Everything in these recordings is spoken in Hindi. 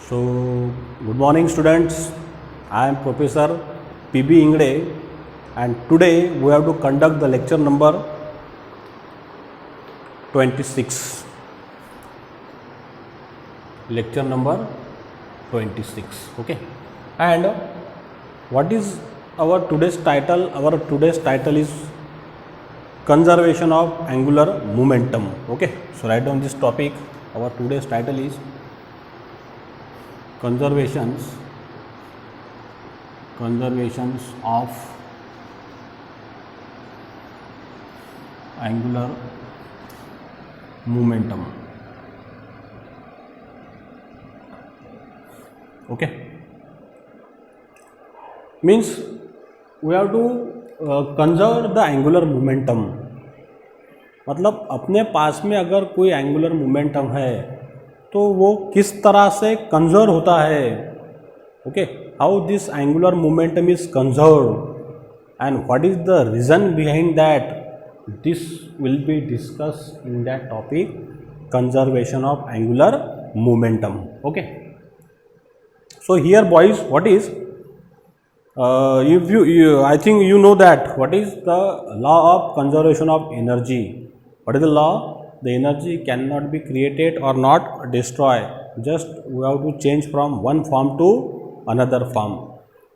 So, good morning students. I am Professor P.B. Ingde and today we have to conduct the lecture number 26. Lecture number 26. Okay. And what is our today's title? Our today's title is conservation of angular momentum. Okay. So, write down this topic. Our today's title is conservations of angular momentum. Okay, means we have to conserve the angular momentum. मतलब अपने पास में अगर कोई एंगुलर मोमेंटम है तो वो किस तरह से कंजर्व होता है. Okay, how this angular momentum is conserve and what is the reason behind that, this will be discuss in that topic conservation of angular momentum. Okay, so here boys what is if you I think you know that what is the law of conservation of energy. What is the law? The energy cannot be created or not destroyed, just we have to change from one form to another form.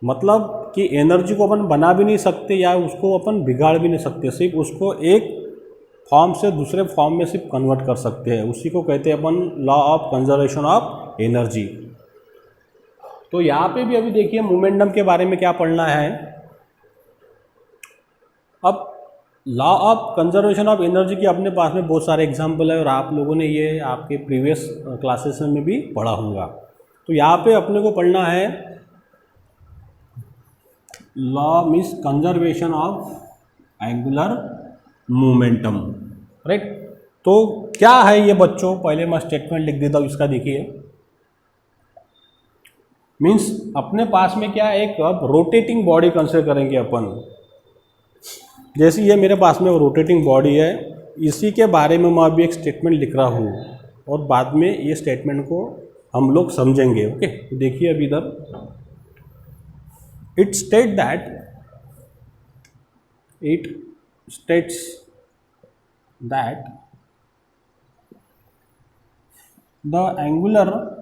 मतलब कि एनर्जी को अपन बना भी नहीं सकते या उसको अपन बिगाड़ भी नहीं सकते, सिर्फ उसको एक फॉर्म से दूसरे फॉर्म में सिर्फ कन्वर्ट कर सकते हैं. उसी को कहते हैं अपन law of conservation of energy. तो यहाँ पे भी अभी देखिए मोमेंटम के बारे में क्या पढ़ना है. अब law of conservation of energy की अपने पास में बहुत सारे एग्जाम्पल है और आप लोगों ने ये आपके प्रीवियस क्लासेस में भी पढ़ा होगा. तो यहाँ पे अपने को पढ़ना है law means conservation of angular momentum. Right, तो क्या है ये बच्चों, पहले मैं स्टेटमेंट लिख देता हूँ इसका. देखिए मीन्स अपने पास में क्या एक अब रोटेटिंग बॉडी कंसिडर करेंगे अपन. जैसे ये मेरे पास में वो रोटेटिंग बॉडी है, इसी के बारे में मैं अभी एक स्टेटमेंट लिख रहा हूँ और बाद में ये स्टेटमेंट को हम लोग समझेंगे. ओके, तो देखिए अभी इधर it states that the angular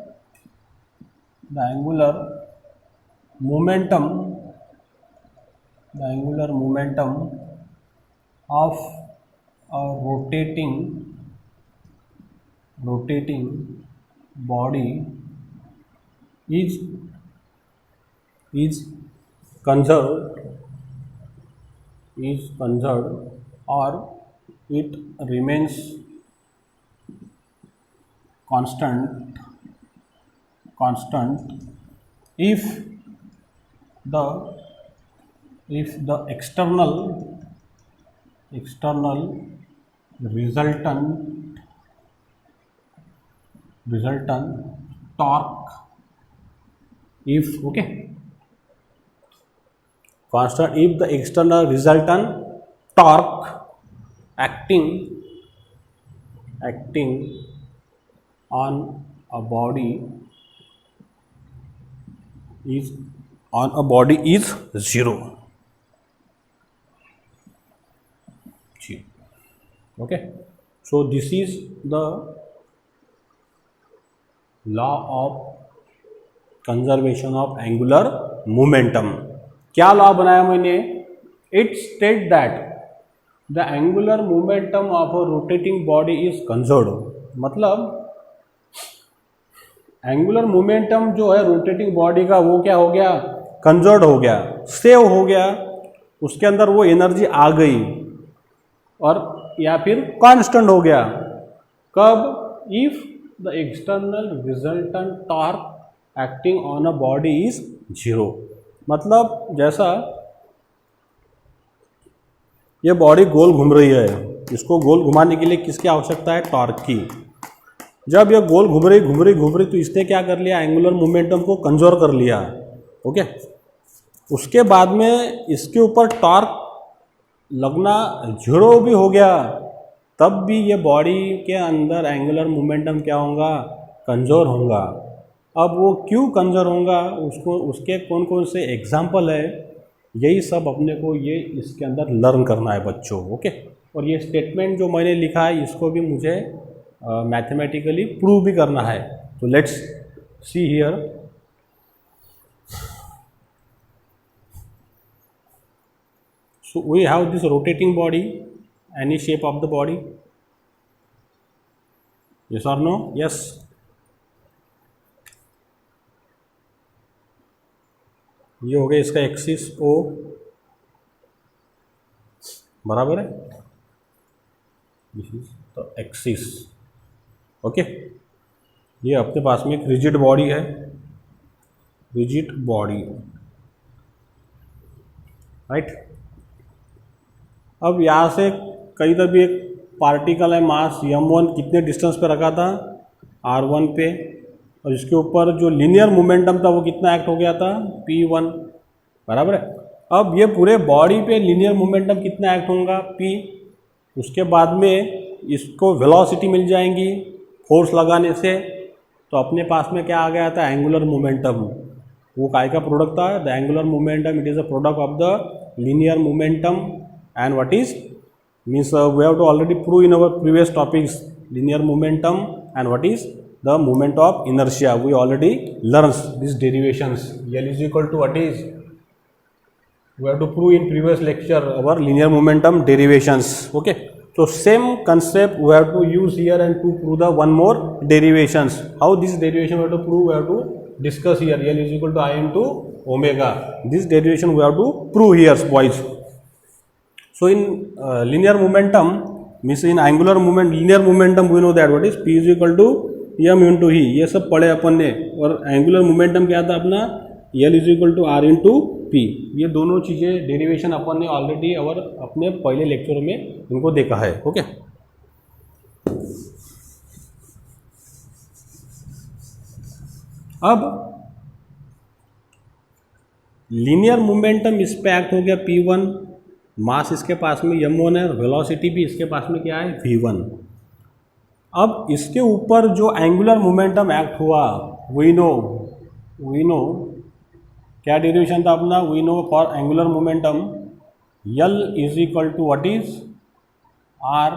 momentum of a rotating body is conserved or it remains constant if the external resultant torque, if constant, if the external resultant torque acting on a body is zero. Okay, so this is the law of conservation of angular momentum. क्या लॉ बनाया मैंने? It state that the angular momentum of a rotating body is conserved. मतलब एंगुलर मोमेंटम जो है रोटेटिंग बॉडी का वो क्या हो गया? कंजर्व्ड हो गया, सेव हो गया, उसके अंदर वो एनर्जी आ गई और या फिर कांस्टेंट हो गया. कब? If the external resultant torque acting on a body is zero. मतलब जैसा ये बॉडी गोल घूम रही है, इसको गोल घुमाने के लिए किसकी आवश्यकता है? टॉर्क की. जब ये गोल घूम रही तो इसने क्या कर लिया? एंगुलर मोमेंटम को कंजर्व कर लिया. ओके, उसके बाद में इसके ऊपर टॉर्क लगना जीरो भी हो गया, तब भी ये बॉडी के अंदर एंगुलर मोमेंटम क्या होगा? कंजर्व होगा. अब वो क्यों कंजर्व होगा, उसको उसके कौन कौन से एग्जाम्पल है, यही सब अपने को ये इसके अंदर लर्न करना है बच्चों। ओके, और ये स्टेटमेंट जो मैंने लिखा है इसको भी मुझे मैथमेटिकली प्रूव भी करना है। तो let's see here. So we have this rotating body, any shape of the body, yes or no? Yes. ये हो गया इसका एक्सिस O, बराबर है, this is the axis. Okay, ये अपने पास में एक रिजिड बॉडी है, रिजिड बॉडी, राइट। अब यहाँ से कहीं तक भी एक पार्टिकल है, मास m1 कितने डिस्टेंस पे रखा था, r1 पे, और इसके ऊपर जो लीनियर मोमेंटम था वो कितना एक्ट हो गया था, p1, बराबर है। अब ये पूरे बॉडी पे लीनियर मोमेंटम कितना एक्ट होगा, p। उसके बाद में इसको वेलोसिटी मिल जाएंगी फोर्स लगाने से, तो अपने पास में क्या आ गया था, एंगुलर मोमेंटम। वो काय का प्रोडक्ट था, the angular momentum, it is a product of the linear momentum and what is means we have to already prove in our previous topics linear momentum and what is the moment of inertia. We already learned these derivations. L is equal to what is, we have to prove in previous lecture our linear momentum derivations. Okay, so same concept we have to use here and to prove the one more derivations. How this derivation we have to prove, we have to discuss here. L is equal to I into omega. This derivation we have to prove here, boys. So in linear momentum means in angular moment, linear momentum we know that what is P is equal to m into e, ये सब पढ़े अपन ने। और एंगुलर मोमेंटम क्या था अपना, L is equal to R into P। ये दोनों चीज़ें डेरिवेशन अपन ने ऑलरेडी और अपने पहले लेक्चर में इनको देखा है। ओके, अब लीनियर मोमेंटम इस पे एक्ट हो गया P1, मास इसके पास में m1 है, वेलोसिटी भी इसके पास में क्या है, v1। अब इसके ऊपर जो एंगुलर मोमेंटम एक्ट हुआ, वी नो क्या डेरिवेशन था अपना, we know for angular momentum L is equal to what is R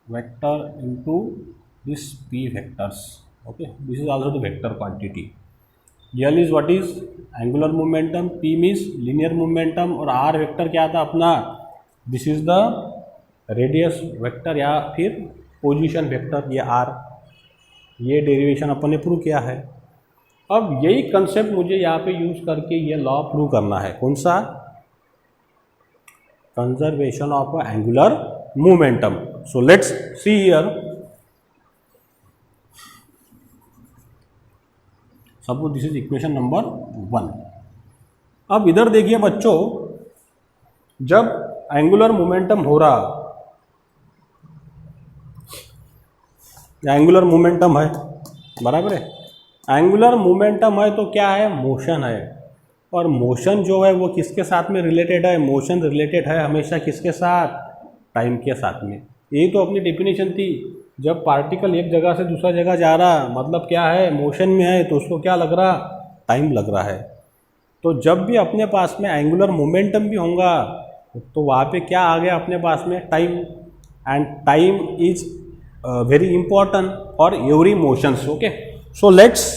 vector into this P vectors. Okay, this is also the vector quantity. L is what is angular momentum, P means linear momentum, और R वेक्टर क्या था अपना, this is the radius vector या फिर पोजीशन वेक्टर, ये R। ये डेरिवेशन अपन ने प्रूव किया है। अब यही कंसेप्ट मुझे यहाँ पे यूज करके ये लॉ प्रूव करना है, कौन सा, conservation of angular momentum. So let's see here. Suppose this is equation number 1। अब इधर देखिए बच्चों, जब एंगुलर मोमेंटम हो रहा, एंगुलर मोमेंटम है, बराबर है, एंगुलर मोमेंटम है तो क्या है, मोशन है। और मोशन जो है वो किसके साथ में रिलेटेड है, मोशन रिलेटेड है हमेशा किसके साथ, टाइम के साथ में। यही तो अपनी डेफिनेशन थी, जब पार्टिकल एक जगह से दूसरा जगह जा रहा, मतलब क्या है, मोशन में है, तो उसको क्या लग रहा, टाइम लग रहा है। तो जब भी अपने पास में एंगुलर मोमेंटम भी होगा तो वहाँ पे क्या आ गया अपने पास में, time. And time is very important for every motions. Okay, so let's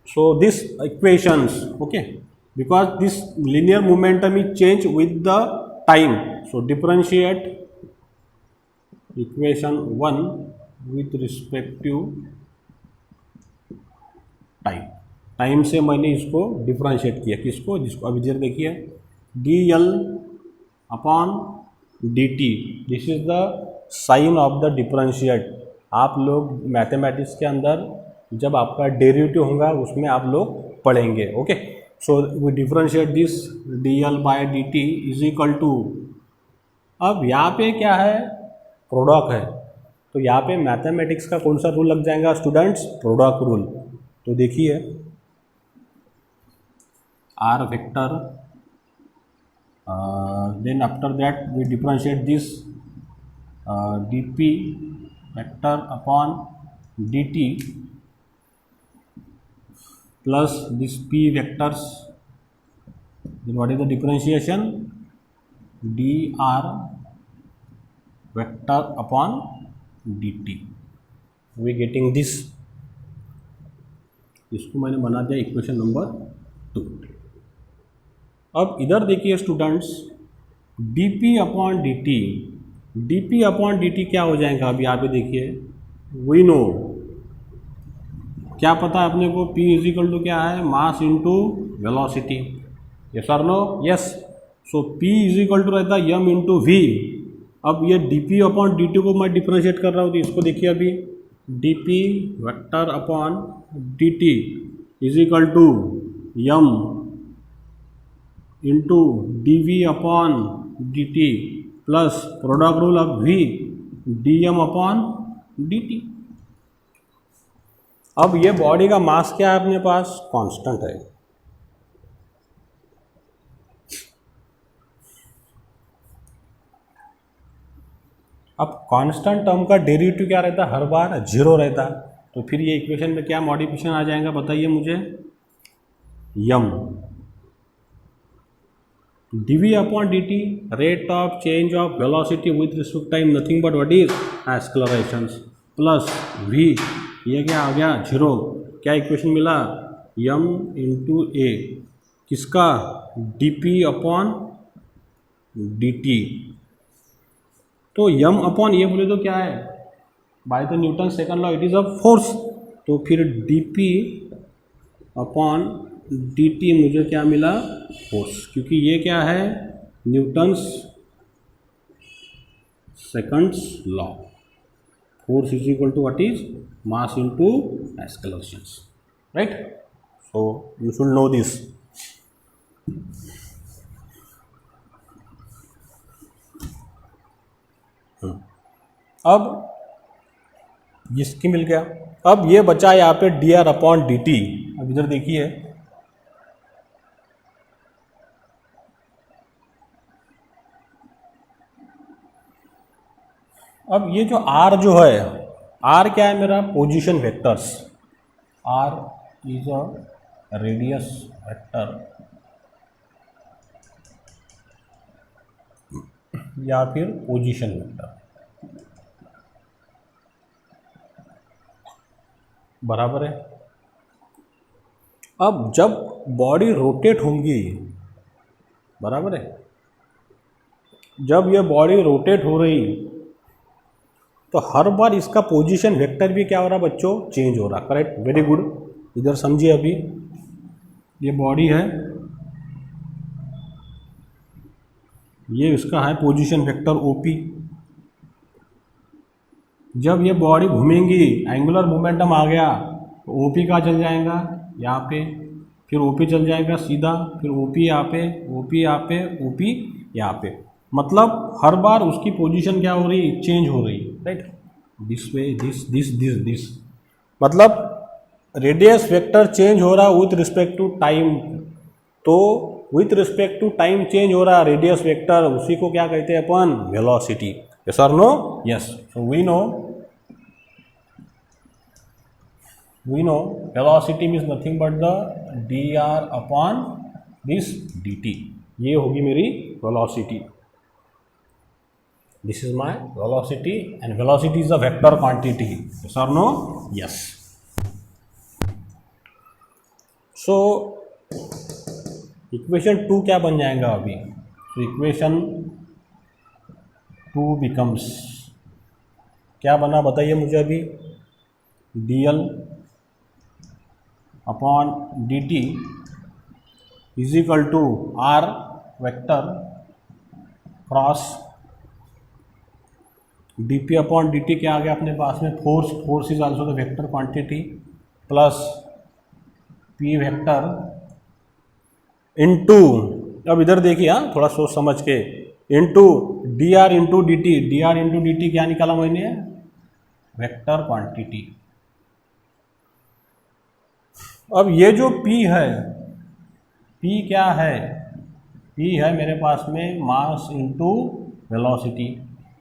so this equations, okay, because this linear momentum is change with the time, so differentiate equation 1 with respect to time। Time से मैंने इसको डिफ्रेंशिएट किया, किसको, जिसको अभी जरा देखिए, dl upon dt, this is the sine of the differentiate. आप लोग मैथमेटिक्स के अंदर जब आपका डेरिवेटिव होगा उसमें आप लोग पढ़ेंगे। Okay, so we differentiate this dl by dt is equal to, अब यहाँ पे क्या है, प्रोडक्ट है, तो यहाँ पे मैथमेटिक्स का कौन सा रूल लग जाएगा स्टूडेंट्स, प्रोडक्ट रूल। तो देखिए, R vector, then after that we differentiate this dp vector upon dt plus this p vectors, then what is the differentiation? dr vector upon dt. we getting this, इसको मैंने बना दिया इक्वेशन नंबर 2. अब इधर देखिए students, dp upon dt, dp upon dt क्या हो जाएगा? अभी यहाँ पे देखिए, वी नो, क्या पता है अपने को, p इज इक्वल टू क्या है? Mass into velocity. यस और no? Yes. So p is equal to रहता है m इंटू वी. अब ये dp अपॉन dt को मैं डिफ्रेंशिएट कर रहा हूँ, तो इसको देखिए अभी, dp vector upon dt is equal to m into dv upon dt plus product rule of v dm upon dt. अब ये बॉडी का मास क्या है अपने पास? कांस्टेंट है. अब कांस्टेंट टर्म का डेरिवेटिव क्या रहता है? हर बार जीरो रहता है. तो फिर ये इक्वेशन में क्या मॉडिफिकेशन आ जाएगा बताइए मुझे? m dv upon dt, rate of change of velocity with respect time, nothing but what is acceleration, plus v, ये क्या आ गया? जीरो. क्या इक्वेशन मिला? m इंटू ए, किसका? dp upon dt. तो m अपॉन ये बोले तो क्या है? By the Newton second law it is a force. तो फिर dp अपॉन dt मुझे क्या मिला? फोर्स. क्योंकि ये क्या है? Newton's seconds law. Force is equal to what is? Mass into acceleration. Right? So you should know this. अब इसकी मिल गया. अब ये बचा यहाँ पे dr अपॉन dt. अब इधर देखिए, अब ये जो r जो है, r क्या है मेरा? Position vectors. r is a radius vector या फिर पोजीशन वेक्टर. बराबर है. अब जब बॉडी रोटेट होंगी, बराबर है, जब ये बॉडी रोटेट हो रही तो हर बार इसका पोजीशन वेक्टर भी क्या हो रहा बच्चों? चेंज हो रहा. करेक्ट? Very good. इधर समझिए, अभी ये बॉडी है, ये इसका है पोजीशन वेक्टर OP. जब ये बॉडी घूमेंगी, एंगुलर मोमेंटम आ गया, तो OP का चल जाएगा यहाँ पे, फिर OP चल जाएगा सीधा, फिर OP यहाँ पे, OP यहाँ पे, OP यहाँ पे. मतलब हर बार उसकी पोजीशन क्या हो रही? चेंज हो रही. Right? This way, this this this this, मतलब रेडियस वेक्टर चेंज हो रहा विथ रिस्पेक्ट टू टाइम. तो with respect to time change हो रहा रेडियस वेक्टर, उसी को क्या कहते हैं अपन? वेलोसिटी. यस और no? Yes. So we know velocity means nothing but the dr upon this dt. ये होगी मेरी velocity. This is my velocity and velocity is a vector quantity. Yes और नो? यस. सो इक्वेशन 2 क्या बन जाएगा अभी? तो इक्वेशन 2 बिकम्स, क्या बना बताइए मुझे अभी? dl upon dt is equal to r vector cross dp upon dt क्या आ गया अपने पास में? Force is also the vector quantity plus p vector into, अब इधर देखिए, हाँ थोड़ा सोच समझ के, इनटू dr इंटू dt क्या निकाला मैंने? Vector quantity. अब ये जो p है, p क्या है? p है मेरे पास में मास into velocity.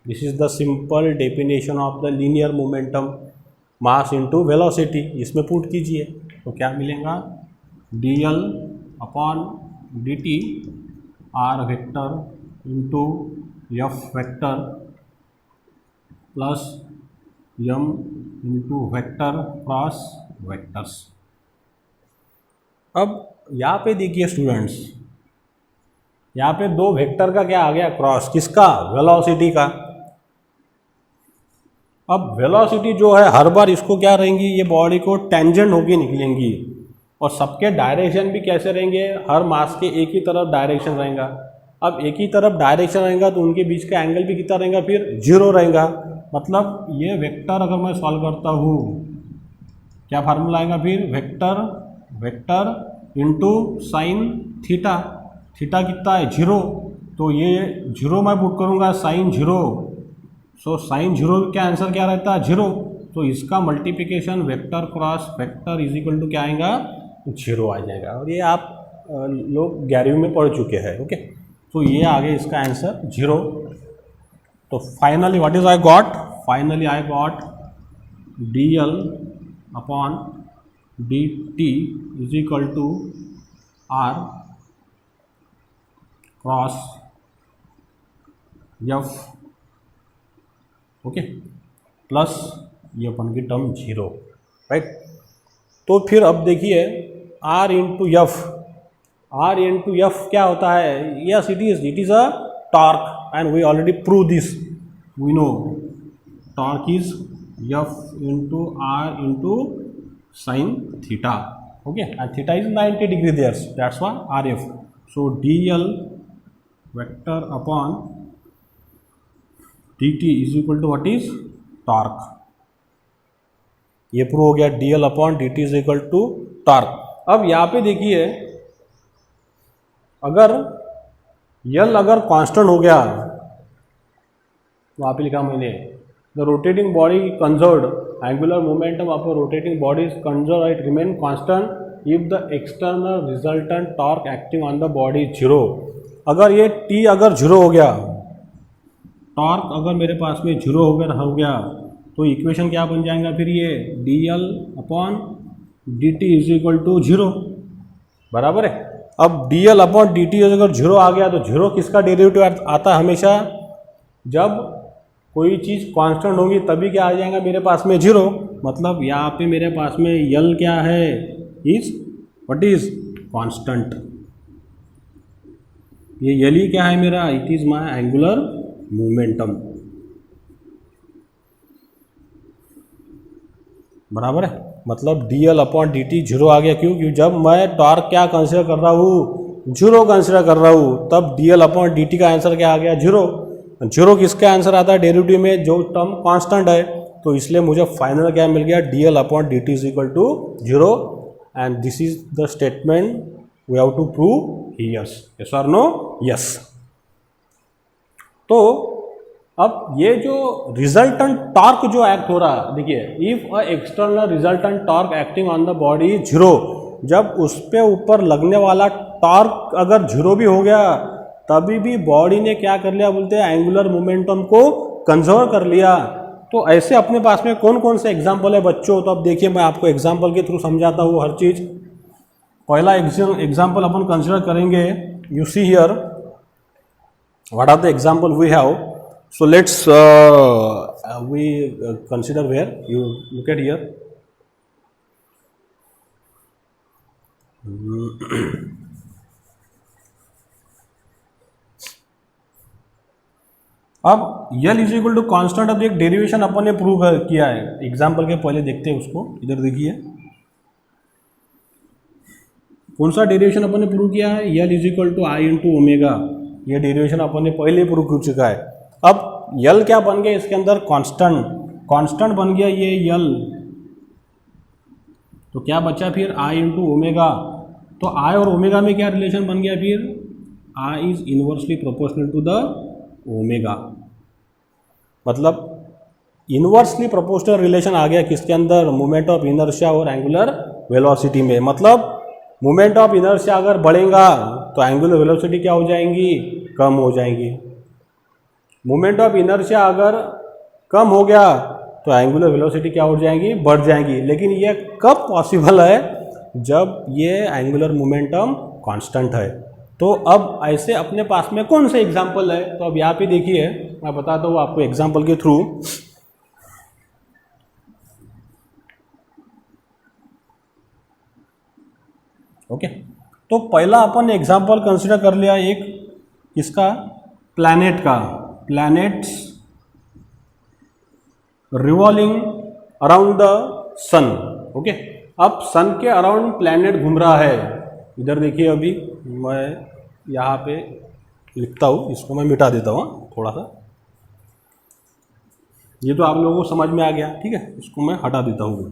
This is the simple definition of the linear momentum, mass into velocity. इसमें पुट कीजिए तो क्या मिलेगा, dl upon dt r vector into f vector plus m into vector cross vectors. अब यहाँ पे देखिए स्टूडेंट्स, यहाँ पे दो वेक्टर का क्या आ गया, क्रॉस, किसका, वेलोसिटी का। अब वेलोसिटी जो है हर बार इसको क्या रहेंगी, ये बॉडी को टेंजेंट होके निकलेंगी, और सबके डायरेक्शन भी कैसे रहेंगे, हर मास के एक ही तरफ डायरेक्शन रहेगा। अब एक ही तरफ डायरेक्शन रहेगा तो उनके बीच का एंगल भी कितना रहेगा, फिर 0 रहेगा। मतलब ये वेक्टर अगर मैं सॉल्व करता हूँ, क्या फार्मूला आएगा फिर, vector into sine theta, theta कितना है 0, तो ये 0 मैं पुट करूँगा साइन 0, सो साइन 0 का आंसर क्या रहता है 0, तो इसका multiplication vector cross vector is equal to क्या आएगा 0 आ जाएगा। और ये आप लोग 11वीं में पढ़ चुके हैं। ओके, तो ये आ गया इसका आंसर 0। तो finally what is I got, finally I got dl upon dt is equal to r cross f, okay, plus ये अपन की टर्म 0, राइट। तो फिर अब देखिए r इंटू एफ क्या होता है, yes it is a torque and we already prove this, we know torque is f into r into sine theta, okay, and theta is 90 degree there, that's why RF। So dl vector upon dt is equal to what is torque, ये प्रूव हो गया, dl upon dt is equal to torque. अब यहाँ पे देखिए अगर L अगर कांस्टेंट हो गया, वहाँ पे लिखा मैंने, the rotating body conserved angular momentum of a rotating body is conserve, it remain constant if the external resultant torque acting on the body 0। अगर ये T अगर 0 हो गया, टॉर्क अगर मेरे पास में 0 हो गया तो इक्वेशन क्या बन जाएगा फिर, ये dl upon dt is equal to 0, बराबर है। अब dl अपॉन dt अगर 0 आ गया तो 0 किसका डेरिवेटिव आता है, हमेशा जब कोई चीज़ कांस्टेंट होगी तभी क्या आ जाएगा मेरे पास में 0। मतलब यहाँ पे मेरे पास में L क्या है, इज व्हाट इज कांस्टेंट, ये L ही क्या है मेरा, it is my angular momentum, बराबर है। मतलब dl अपॉन dt 0 आ गया, क्यों, क्योंकि जब मैं टॉर्क क्या कंसिडर कर रहा हूँ, 0 कंसिडर कर रहा हूँ, तब dl अपॉन dt का आंसर क्या आ गया 0। 0 किसका आंसर आता है डेरिवेटिव में, जो टर्म कांस्टेंट है, तो इसलिए मुझे फाइनल क्या मिल गया, dl upon dt is equal to 0, and this is the statement we have to prove here, yes और नो, यस। तो अब ये जो रिजल्टेंट टॉर्क जो एक्ट हो रहा है, देखिए, if a external resultant torque acting on the body 0, जब उस पे ऊपर लगने वाला टॉर्क अगर 0 भी हो गया, तभी भी बॉडी ने क्या कर लिया, बोलते हैं एंगुलर मोमेंटम को कंजर्व कर लिया। तो ऐसे अपने पास में कौन कौन से एग्जाम्पल है बच्चों, तो अब देखिए मैं आपको एग्जाम्पल के थ्रू समझाता हूँ हर चीज़। पहला एग्जाम्पल अपन कंसिडर करेंगे, you see here what are the example we have. So let's we consider where you look at here. अब L is equal to constant, अब एक डेरिवेशन अपन ने प्रूव किया है, एग्जाम्पल के पहले देखते हैं उसको, इधर देखिए कौन सा डेरिवेशन अपन ने प्रूव किया है, L is equal to I into omega, ये डेरिवेशन अपन ने पहले प्रूव कर चुका है। अब L क्या बन गया इसके अंदर, कांस्टेंट बन गया ये L, तो क्या बचा फिर I इंटू ओमेगा, तो I और ओमेगा में क्या रिलेशन बन गया फिर, I is inversely proportional to the omega, मतलब इनवर्सली प्रोपोर्शनल रिलेशन आ गया किसके अंदर, मोमेंट ऑफ इनर्शिया और एंगुलर वेलोसिटी में। मतलब मोमेंट ऑफ इनर्शिया अगर बढ़ेगा तो एंगुलर वेलोसिटी क्या हो जाएंगी, कम हो जाएंगी। मोमेंट ऑफ इनर्शिया अगर कम हो गया तो एंगुलर वेलोसिटी क्या हो जाएंगी, बढ़ जाएंगी। लेकिन ये कब पॉसिबल है, जब ये एंगुलर मोमेंटम कांस्टेंट है। तो अब ऐसे अपने पास में कौन से एग्जाम्पल है, तो अब यहाँ पे देखिए मैं बताता हूँ आपको एग्जाम्पल के थ्रू। ओके, तो पहला अपन एग्जाम्पल कंसिडर कर लिया एक किसका, प्लैनेट का। Planets revolving around the sun. Okay, अब सन के अराउंड प्लैनेट घूम रहा है। इधर देखिए, अभी मैं यहाँ पे लिखता हूँ, इसको मैं मिटा देता हूँ थोड़ा सा। ये तो आप लोगों को समझ में आ गया, ठीक है, इसको मैं हटा देता हूँ।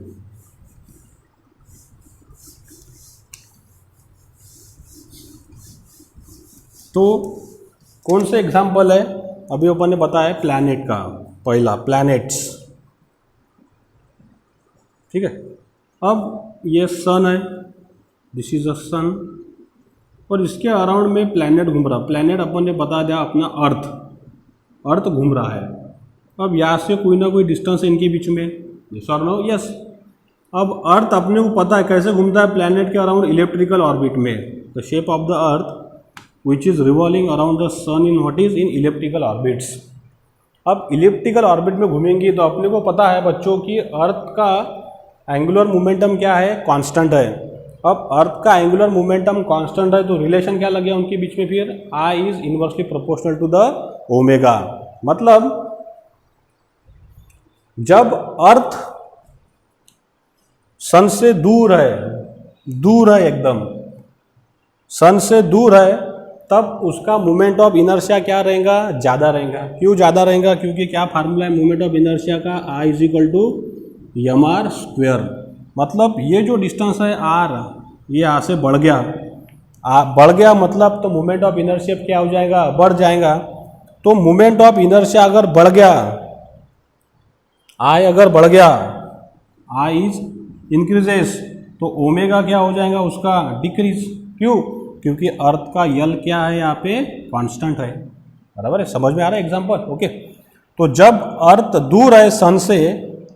तो कौन से एग्जाम्पल है, अभी अपन ने बताया प्लैनेट का, पहला प्लैनेट्स, ठीक है। अब ये सन है, दिस इज अ सन, और इसके अराउंड में प्लैनेट घूम रहा। प्लैनेट अपन ने बता दिया अपना अर्थ घूम रहा है। अब यहाँ से कोई ना कोई डिस्टेंस है इनके बीच में, यस और नो, यस। अब अर्थ अपने को पता है कैसे घूमता है, प्लैनेट के अराउंड इलेप्ट्रिकल ऑर्बिट में। The shape of the earth which is revolving around the sun in what is in elliptical orbits। अब इलिप्टिकल ऑर्बिट में घूमेंगी तो अपने को पता है बच्चों कि अर्थ का एंगुलर मोमेंटम क्या है, कांस्टेंट है। अब अर्थ का एंगुलर मोमेंटम कांस्टेंट है तो रिलेशन क्या लग गया उनके बीच में, फिर I is inversely proportional to the omega. मतलब जब अर्थ सन से दूर है एकदम, सन से दूर है, तब उसका मोमेंट ऑफ इनर्शिया क्या रहेगा, ज़्यादा रहेगा। क्यों ज़्यादा रहेगा, क्योंकि क्या फार्मूला है मोमेंट ऑफ इनर्शिया का, I is equal to M R square. मतलब ये जो डिस्टेंस है R, ये यहाँ से बढ़ गया मतलब तो मोमेंट ऑफ इनर्शिया क्या हो जाएगा, बढ़ जाएगा। तो मोमेंट ऑफ इनर्शिया अगर बढ़ गया, I अगर बढ़ गया, I इज इंक्रीजेस, तो ओमेगा क्या हो जाएगा उसका, डिक्रीज। क्यों, क्योंकि अर्थ का यल क्या है यहाँ पे, कांस्टेंट है। बराबर है, समझ में आ रहा है एग्जांपल। ओके, तो जब अर्थ दूर है सन से,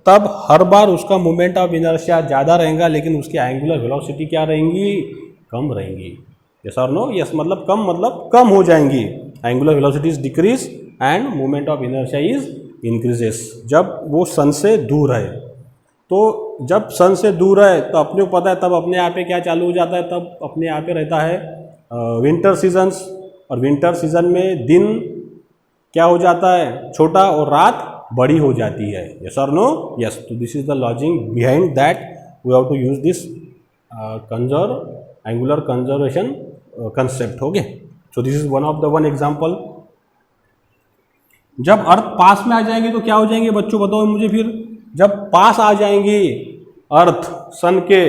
तब हर बार उसका मोमेंट ऑफ इनर्शिया ज़्यादा रहेगा, लेकिन उसकी एंगुलर वेलोसिटी क्या रहेंगी, कम रहेंगी। यस और नो, यस मतलब कम हो जाएंगी। Angular velocity is decrease end moment of inertia is increases जब वो सन से दूर है। तो जब सन से दूर है तो अपने को पता है तब अपने यहाँ पे क्या चालू हो जाता है, तब अपने यहाँ पे रहता है विंटर सीजन्स। और विंटर सीजन में दिन क्या हो जाता है, छोटा, और रात बड़ी हो जाती है। यस और नो, यस। तो this is the logic behind that we have to use this angular conservation concept. Okay, so this is one example. जब अर्थ पास में आ जाएंगे तो क्या हो जाएंगे बच्चों, बताओ मुझे। फिर जब पास आ जाएंगी अर्थ सन के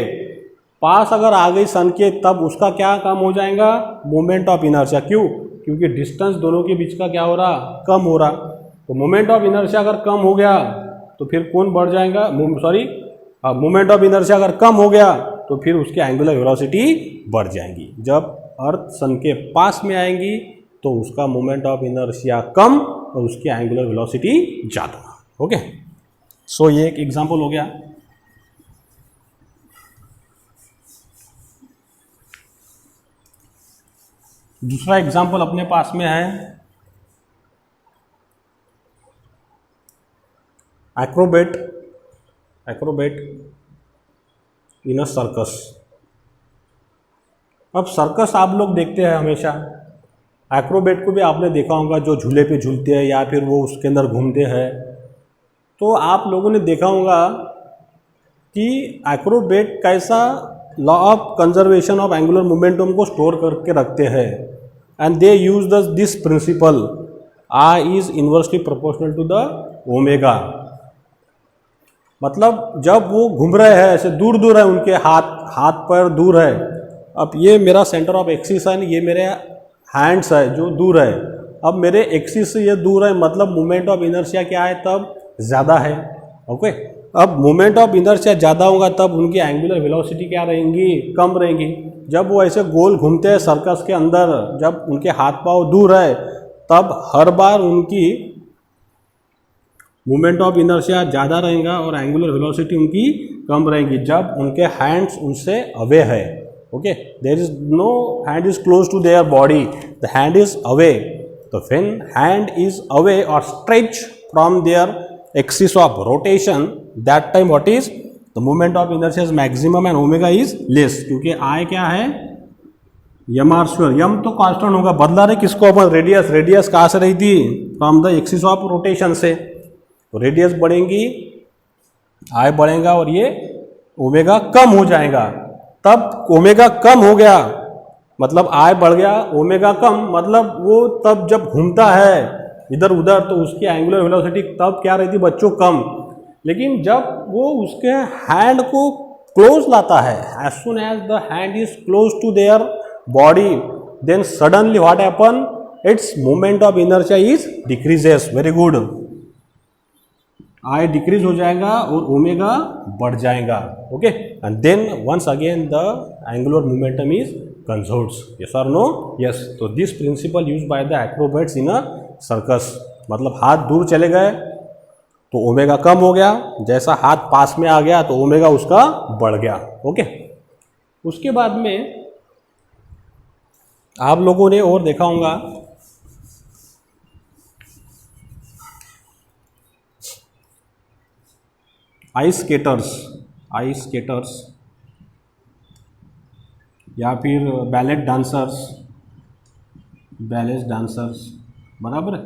पास, अगर आ गई सन के, तब उसका क्या कम हो जाएगा, मोमेंट ऑफ इनर्शिया। क्यों, क्योंकि डिस्टेंस दोनों के बीच का क्या हो रहा, कम हो रहा। तो मोमेंट ऑफ इनर्शिया अगर कम हो गया तो फिर कौन बढ़ जाएगा, मोमेंट ऑफ इनर्शिया अगर कम हो गया तो फिर उसकी एंगुलर वेलोसिटी बढ़ जाएंगी। जब अर्थ सन के पास में आएंगी तो उसका मोमेंट ऑफ इनर्शिया कम और उसकी एंगुलर वेलोसिटी ज़्यादा। ओके, सो ये एक एग्जाम्पल हो गया। दूसरा एग्जाम्पल अपने पास में है एक्रोबेट इन अ सर्कस। अब सर्कस आप लोग देखते हैं हमेशा, एक्रोबेट को भी आपने देखा होगा, जो झूले पे झूलते हैं या फिर वो उसके अंदर घूमते हैं। तो आप लोगों ने देखा होगा कि एक्रोबेट कैसा law of conservation of angular momentum को स्टोर करके रखते हैं। And they use this principle, I is inversely proportional to the omega. मतलब जब वो घूम रहे हैं ऐसे दूर दूर है, उनके हाथ पर दूर है। अब ये मेरा सेंटर ऑफ एक्सिस है, ये मेरे हैंड्स है जो दूर है। अब मेरे एक्सिस से ये दूर है, मतलब मोमेंट ऑफ इनर्शिया क्या है, तब ज़्यादा है। ओके, अब मोमेंट ऑफ इनर्शिया ज़्यादा होगा तब उनकी एंगुलर वेलोसिटी क्या रहेंगी, कम रहेंगी। जब वो ऐसे गोल घूमते हैं सर्कस के अंदर, जब उनके हाथ पांव दूर है, तब हर बार उनकी मोमेंट ऑफ इनर्शिया ज़्यादा रहेगा और एंगुलर वेलोसिटी उनकी कम रहेगी जब उनके हैंड्स उनसे अवे है। Okay, there is no hand is close to their body, the hand is away. तो व्हेन हैंड इज अवे और stretch from their axis of rotation, that time what is the moment of inertia is maximum and omega is less, क्योंकि आई क्या है, यम आर स्क्वायर। यम तो कांस्टेंट होगा, बदला रहे किसको अपन, रेडियस। रेडियस कहाँ से रही थी, from the axis of rotation से। तो रेडियस बढ़ेंगी, आई बढ़ेगा और ये ओमेगा कम हो जाएगा। तब ओमेगा कम हो गया मतलब आई बढ़ गया, ओमेगा कम मतलब वो तब जब घूमता है इधर उधर तो उसकी एंगुलर वेलोसिटी तब क्या रहती बच्चों, कम। लेकिन जब वो उसके हैंड को क्लोज लाता है, as soon as the hand is close to their body, then suddenly what happen, it's moment of inertia is decreases. Very good, I decrease हो जाएगा और ओमेगा बढ़ जाएगा। Okay, and then once again the angular momentum is conserved. Yes और नो? यस। तो this principle use by the acrobats in a circus, मतलब हाथ दूर चले गए तो ओमेगा कम हो गया, जैसा हाथ पास में आ गया तो ओमेगा उसका बढ़ गया। ओके, उसके बाद में आप लोगों ने और देखा होगा आइस स्केटर्स या फिर बैलेट डांसर्स, बराबर है।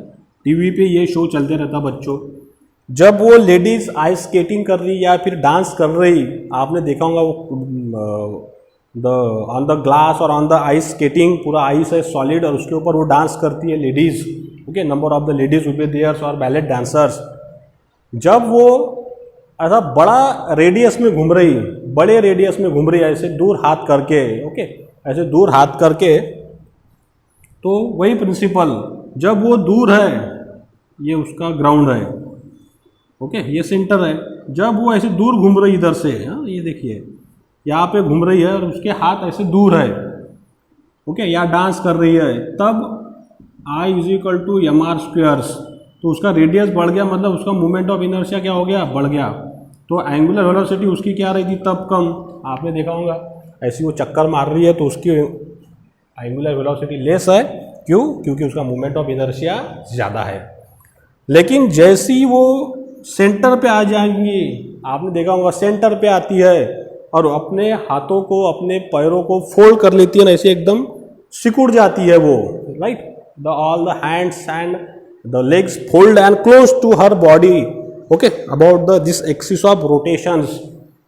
टीवी पे ये शो चलते रहता बच्चों, जब वो लेडीज आइस स्केटिंग कर रही या फिर डांस कर रही, आपने देखा होगा वो ऑन द ग्लास और ऑन द आइस स्केटिंग, पूरा आइस है सॉलिड और उसके ऊपर वो डांस करती है ladies. Okay, number of the ladies will be there's और बैलेट डांसर्स। जब वो ऐसा बड़ा रेडियस में घूम रही, बड़े रेडियस में घूम रही ऐसे दूर हाथ करके, ओके, ऐसे दूर हाथ करके, तो वही प्रिंसिपल, जब वो दूर है, ये उसका ग्राउंड है, ओके, ये सेंटर है, जब वो ऐसे दूर घूम रही इधर से, हाँ ये देखिए यहाँ पे घूम रही है और उसके हाथ ऐसे दूर है, ओके, या डांस कर रही है, तब I is equal to M R squares. तो उसका रेडियस बढ़ गया, मतलब उसका मोमेंट ऑफ इनर्शिया क्या हो गया, बढ़ गया। तो एंगुलर वेलोसिटी उसकी क्या रही थी तब, कम। आपने देखा होगा ऐसी वो चक्कर मार रही है तो उसकी एंगुलर वेलोसिटी लेस है, क्यों, क्योंकि उसका मोमेंट ऑफ इनर्शिया ज़्यादा है। लेकिन जैसी वो सेंटर पे आ जाएंगी, आपने देखा होगा सेंटर पे आती है और अपने हाथों को, अपने पैरों को फोल्ड कर लेती है ना, ऐसे एकदम सिकुड़ जाती है वो, right. The all the hands and the legs fold and close to her body, okay, about the this axis of rotations.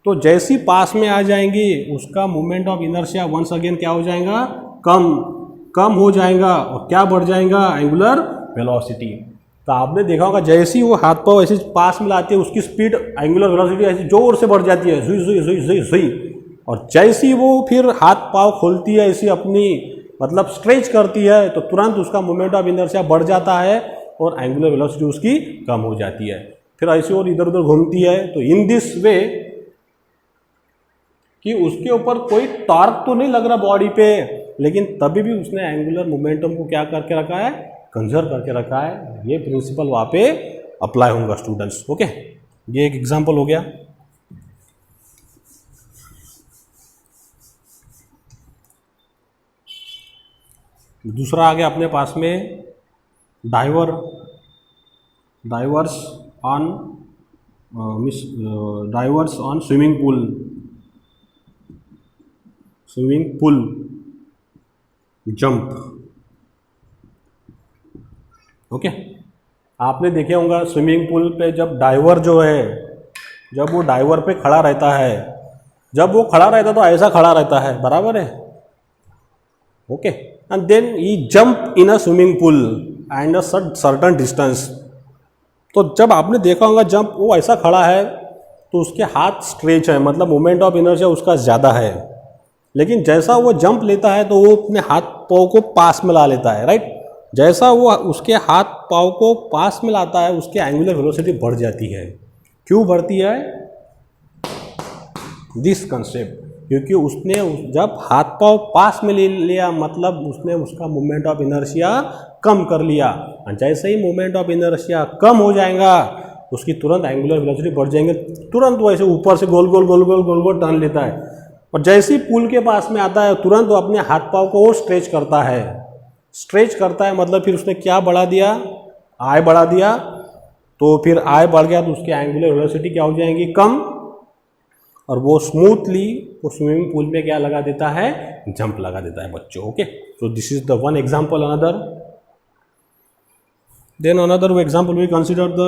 तो जैसी पास में आ जाएंगी उसका moment of inertia once again क्या हो जाएगा, कम हो जाएगा और क्या बढ़ जाएगा, एंगुलर वेलोसिटी। तो आपने देखा होगा जैसी वो हाथ पाँव ऐसे पास में लाती है उसकी स्पीड, एंगुलर वेलोसिटी ऐसी जोर से बढ़ जाती है, जुई जुई जुई जुई जुई। और जैसी वो फिर हाथ पाँव खोलती है ऐसी अपनी, मतलब स्ट्रेच करती है, तो तुरंत उसका मोमेंट ऑफ इनर्शिया बढ़ जाता है और एंगुलर वेलोसिटी उसकी कम हो जाती है। फिर ऐसी और इधर उधर घूमती है। तो इन दिस वे कि उसके ऊपर कोई टॉर्क तो नहीं लग रहा बॉडी पे, लेकिन तभी भी उसने एंगुलर मोमेंटम को क्या करके रखा है, कंजर्व करके रखा है। ये प्रिंसिपल वहाँ पे अप्लाई होगा स्टूडेंट्स। ओके, ये एक एग्जांपल हो गया। दूसरा आ गया अपने पास में diverse on swimming pool jump. Okay, आपने देखे होंगे स्विमिंग पूल पे जब डाइवर जो है, जब वो डाइवर पे खड़ा रहता है, जब वो खड़ा रहता तो ऐसा खड़ा रहता है, बराबर है, okay, and then he jump in a swimming pool and a certain distance. तो जब आपने देखा होगा जंप, वो ऐसा खड़ा है तो उसके हाथ स्ट्रेच है, मतलब मोमेंट ऑफ इनर्शिया उसका ज़्यादा है। लेकिन जैसा वो जंप लेता है तो वो अपने हाथ पाँव को पास में ला लेता है, राइट। जैसा वो उसके हाथ पाँव को पास में लाता है उसकी एंगुलर वेलोसिटी बढ़ जाती है। क्यों बढ़ती है, दिस कंसेप्ट, क्योंकि उसने जब हाथ पाँव पास में ले लिया, मतलब उसने उसका मोमेंट ऑफ इनर्शिया कम कर लिया। जैसे ही मोमेंट ऑफ इनर्शिया कम हो जाएगा उसकी तुरंत एंगुलर वेलोसिटी बढ़ जाएंगे, तुरंत वो ऐसे ऊपर से गोल गोल गोल गोल गोल गोल टर्न लेता है। और जैसे ही पुल के पास में आता है तुरंत वो अपने हाथ पाँव को और स्ट्रेच करता है। स्ट्रेच करता है मतलब फिर उसने क्या बढ़ा दिया, आई बढ़ा दिया, तो फिर आई बढ़ गया तो उसकी एंगुलर वेलोसिटी क्या हो जाएंगी, कम, और वो स्मूथली वो स्विमिंग पूल में क्या लगा देता है, जंप लगा देता है बच्चों। Okay, so this is the one example. Another, then another example we consider the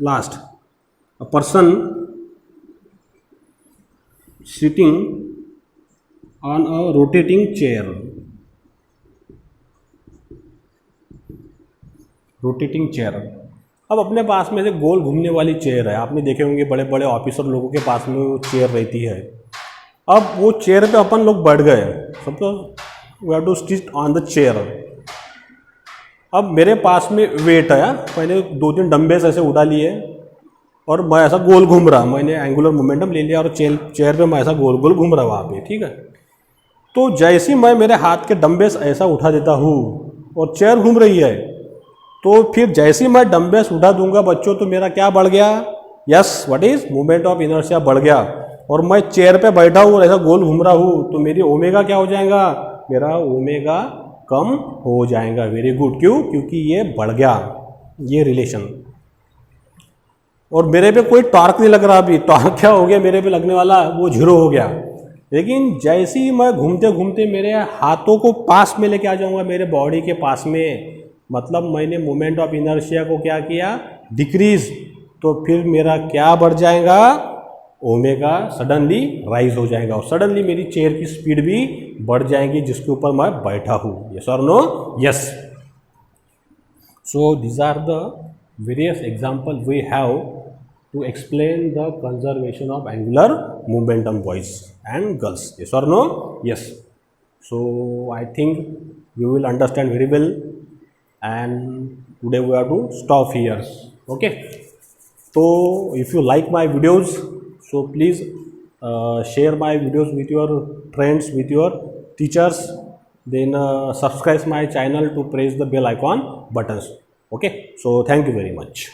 last, a person sitting on a rotating chair. Rotating chair, अब अपने पास में से गोल घूमने वाली चेयर है, आपने देखे होंगे बड़े बड़े ऑफिसर लोगों के पास में वो चेयर रहती है। अब वो चेयर पे अपन लोग बैठ गए, suppose we have to sit on the chair. अब मेरे पास में वेट है, मैंने 2-3 डंबेस ऐसे उठा लिए और मैं ऐसा गोल घूम रहा, मैंने एंगुलर मोमेंटम ले लिया और चेयर पे मैं ऐसा गोल गोल घूम रहा वहाँ पे, ठीक है। तो जैसे ही मैं मेरे हाथ के डंबेस ऐसा उठा देता हूँ और चेयर घूम रही है, तो फिर जैसे ही मैं डंबेस उठा दूंगा बच्चों तो मेरा क्या बढ़ गया, yes, what is moment of inertia बढ़ गया। और मैं चेयर पे बैठा हूँ और ऐसा गोल घूम रहा हूँ तो मेरी ओमेगा क्या हो जाएगा, मेरा ओमेगा कम हो जाएगा। वेरी गुड, क्यों, क्योंकि ये बढ़ गया, ये रिलेशन। और मेरे पे कोई टॉर्क नहीं लग रहा, अभी टॉर्क क्या हो गया मेरे पे लगने वाला, वो 0 हो गया। लेकिन जैसे ही मैं घूमते घूमते मेरे हाथों को पास में लेके आ जाऊंगा, मेरे बॉडी के पास में, मतलब मैंने मोमेंट ऑफ इनर्शिया को क्या किया, डिक्रीज, तो फिर मेरा क्या बढ़ जाएगा, ओमेगा सडनली राइज हो जाएगा और सडनली मेरी चेयर की स्पीड भी बढ़ जाएगी जिसके ऊपर मैं बैठा हूँ। यस और no, yes. So these are the various example we have to explain the conservation of angular momentum, boys and girls. Yes or no? Yes. So I think you will understand very well, and today we have to stop here. Okay, so if you like my videos, so please share my videos with your friends, with your teachers, then subscribe my channel to press the bell icon buttons. Okay, so thank you very much.